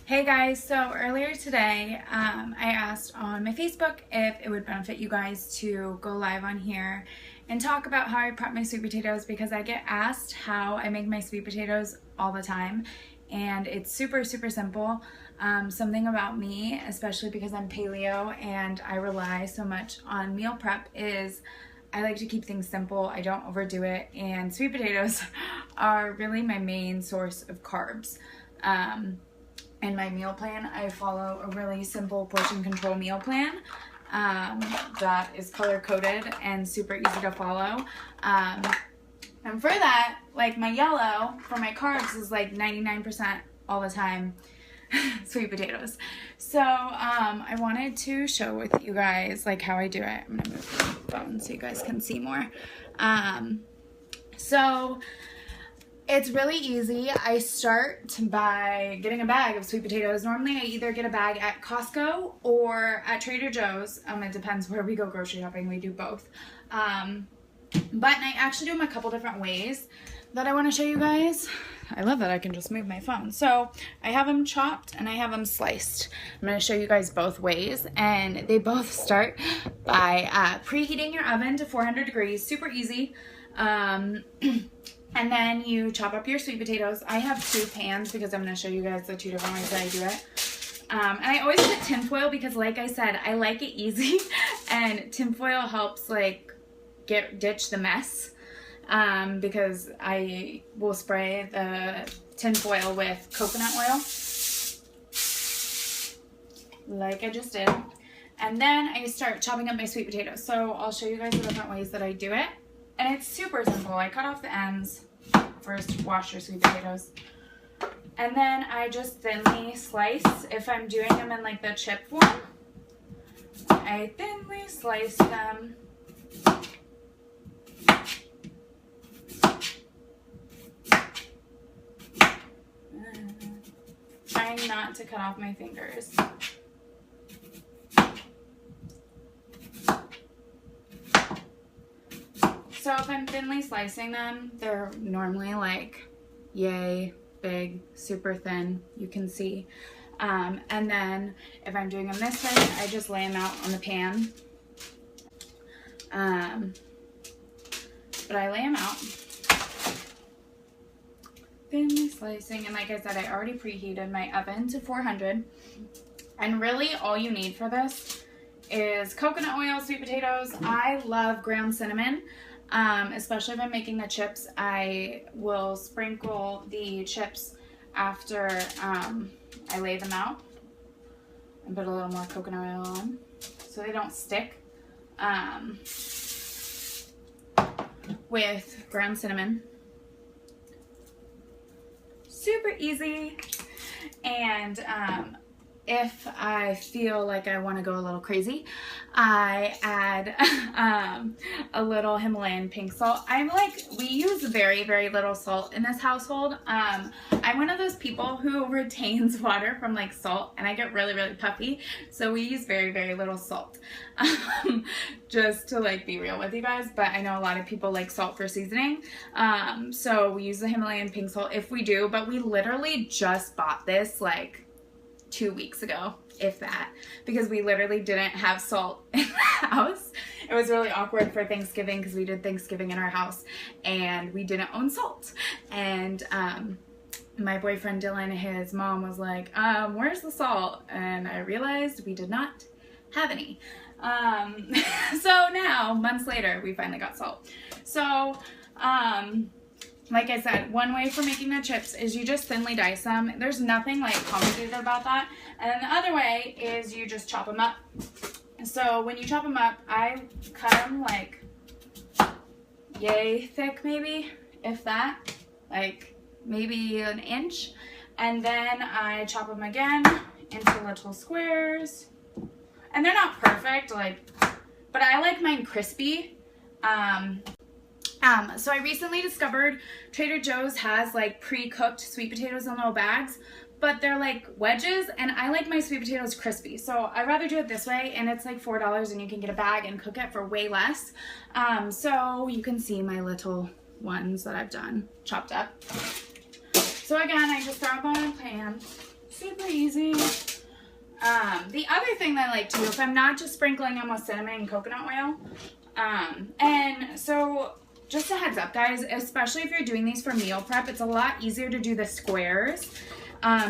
Hey guys, so earlier today I asked on my Facebook if it would benefit you guys to go live on here and talk about how I prep my sweet potatoes, because I get asked how I make my sweet potatoes all the time and it's super simple. Something about me, especially because I'm paleo and I rely so much on meal prep, is I like to keep things simple. I don't overdo it, and sweet potatoes are really my main source of carbs. In my meal plan, I follow a really simple portion control meal plan that is color coded and super easy to follow. And for that, like my yellow for my carbs is like 99% all the time sweet potatoes. So I wanted to share with you guys like how I do it. I'm gonna move the phone so you guys can see more. So it's really easy. I start by getting a bag of sweet potatoes. Normally I either get a bag at Costco or at Trader Joe's. It depends where we go grocery shopping. We do both. But I actually do them a couple different ways that I want to show you guys. I love that I can just move my phone. So I have them chopped and I have them sliced. I'm going to show you guys both ways, and they both start by preheating your oven to 400 degrees. Super easy. And then you chop up your sweet potatoes. I have two pans because I'm going to show you guys the two different ways that I do it. And I always put tinfoil because, like I said, I like it easy, and tinfoil helps like ditch the mess. Because I will spray the tinfoil with coconut oil, like I just did. And then I start chopping up my sweet potatoes. So I'll show you guys the different ways that I do it. And it's super simple. I cut off the ends. First, wash your sweet potatoes. And then I just thinly slice. If I'm doing them in like the chip form, I thinly slice them. Trying not to cut off my fingers. So if I'm thinly slicing them, they're normally like yay big, super thin, you can see. And then if I'm doing them this way, I just lay them out on the pan. But I lay them out, thinly slicing, and like I said, I already preheated my oven to 400. And really all you need for this is coconut oil, sweet potatoes. I love ground cinnamon. Especially if I'm making the chips, I will sprinkle the chips after I lay them out and put a little more coconut oil on so they don't stick, with ground cinnamon. Super easy. And if I feel like I want to go a little crazy, I add a little Himalayan pink salt. We use very little salt in this household. I'm one of those people who retains water from like salt, and I get really puffy, so we use very little salt. Just to like be real with you guys, but I know a lot of people like salt for seasoning, so we use the Himalayan pink salt if we do. But we literally just bought this like 2 weeks ago, if that, because we literally didn't have salt in the house. It was really awkward for Thanksgiving because we did Thanksgiving in our house and we didn't own salt. And my boyfriend Dylan, his mom was like, where's the salt? And I realized we did not have any. So now, months later, we finally got salt. So like I said, one way for making the chips is you just thinly dice them. There's nothing like complicated about that. And then the other way is you just chop them up. So when you chop them up, I cut them like yay thick, maybe, if that, like maybe an inch. And then I chop them again into little squares. And they're not perfect, but I like mine crispy. So I recently discovered Trader Joe's has like pre-cooked sweet potatoes in little bags, but they're like wedges, and I like my sweet potatoes crispy. So I'd rather do it this way, and it's like $4 and you can get a bag and cook it for way less. So you can see my little ones that I've done chopped up. So again, I just throw them on a pan, super easy. The other thing that I like to do, if I'm not just sprinkling them with cinnamon and coconut oil, and so just a heads up guys, especially if you're doing these for meal prep, it's a lot easier to do the squares.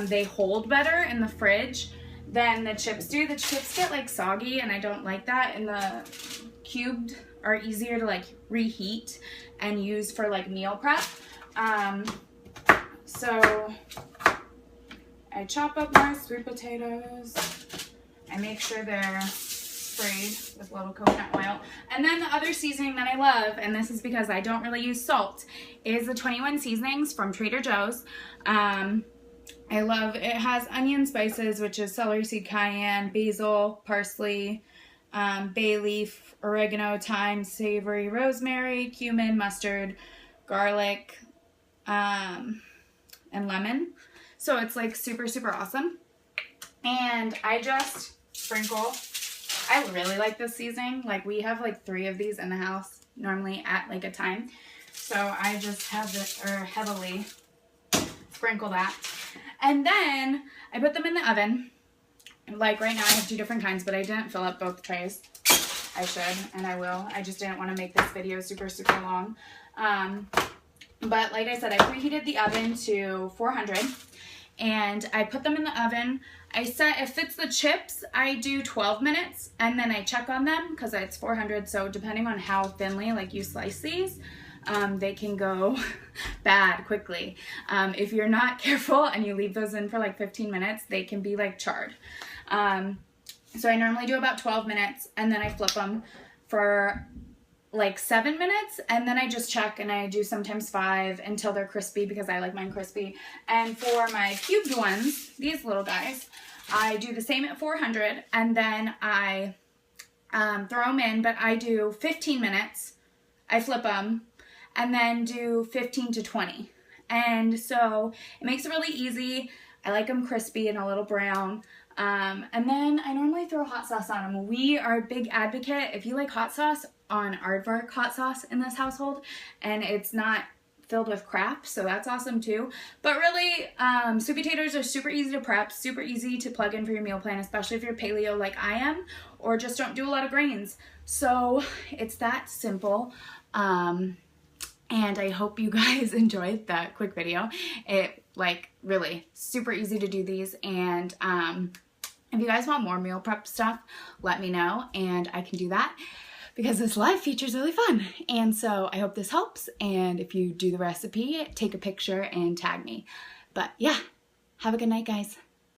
They hold better in the fridge than the chips do. The chips get like soggy and I don't like that, and the cubed are easier to like reheat and use for like meal prep. So I chop up my sweet potatoes. I make sure they're sprayed with a little coconut oil. And then the other seasoning that I love, and this is because I don't really use salt, is the 21 Seasonings from Trader Joe's. I love, it has onion spices, which is celery seed, cayenne, basil, parsley, bay leaf, oregano, thyme, savory, rosemary, cumin, mustard, garlic, and lemon. So it's like super, super awesome. And I just sprinkle. I really like this seasoning. Like we have like 3 of these in the house normally at like a time. So I just have this, or heavily sprinkle that. And then I put them in the oven. Like right now I have 2 different kinds, but I didn't fill up both trays. I should, and I will. I just didn't want to make this video super, super long. But like I said, I preheated the oven to 400 and I put them in the oven. I set, if it's the chips, I do 12 minutes and then I check on them because it's 400. So depending on how thinly like you slice these, they can go bad quickly. If you're not careful and you leave those in for like 15 minutes, they can be like charred. So I normally do about 12 minutes and then I flip them for like 7 minutes and then I just check, and I do sometimes 5 until they're crispy because I like mine crispy. And for my cubed ones, these little guys, I do the same at 400 and then I throw them in, but I do 15 minutes, I flip them, and then do 15 to 20. And so it makes it really easy. I like them crispy and a little brown. And then I normally throw hot sauce on them. We are a big advocate, if you like hot sauce, on Aardvark hot sauce in this household, and it's not filled with crap, so that's awesome too. But really, sweet potatoes are super easy to prep, super easy to plug in for your meal plan, especially if you're paleo like I am, or just don't do a lot of grains. So it's that simple. And I hope you guys enjoyed that quick video. It like really super easy to do these, and if you guys want more meal prep stuff, let me know and I can do that, because this live feature is really fun. And so I hope this helps, and if you do the recipe, take a picture and tag me. But yeah, have a good night guys.